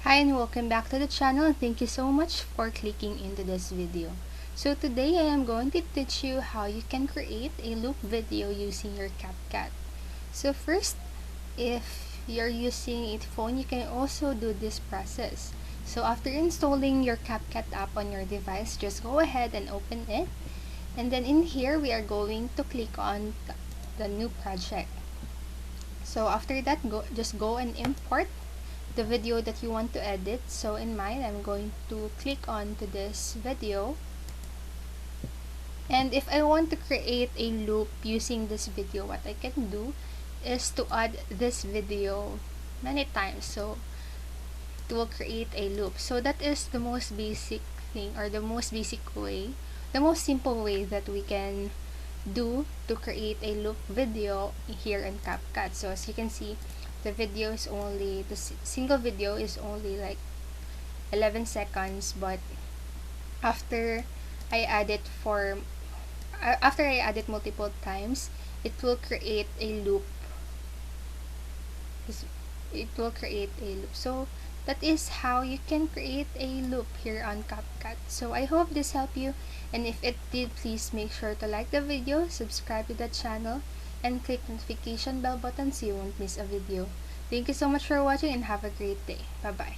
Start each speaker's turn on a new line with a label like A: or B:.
A: Hi and welcome back to the channel, and thank you so much for clicking into this video. So today I am going to teach you how you can create a loop video using your CapCut. So first, if you're using a phone, you can also do this process. So after installing your CapCut app on your device, just go ahead and open it. And then in here, we are going to click on the new project. So after that, just go and import the video that you want to edit. So in mine, I'm going to click on to this video, and if I want to create a loop using this video, what I can do is to add this video many times, so it will create a loop. So that is the most basic thing, or the most basic way, the most simple way that we can do to create a loop video here in CapCut. So as you can see, the video is only, the single video is only like 11 seconds, but after I add it multiple times, it will create a loop. So that is how you can create a loop here on CapCut. So I hope this helped you, and if it did, please make sure to like the video, subscribe to the channel, and click notification bell button so you won't miss a video. Thank you so much for watching and have a great day. Bye bye.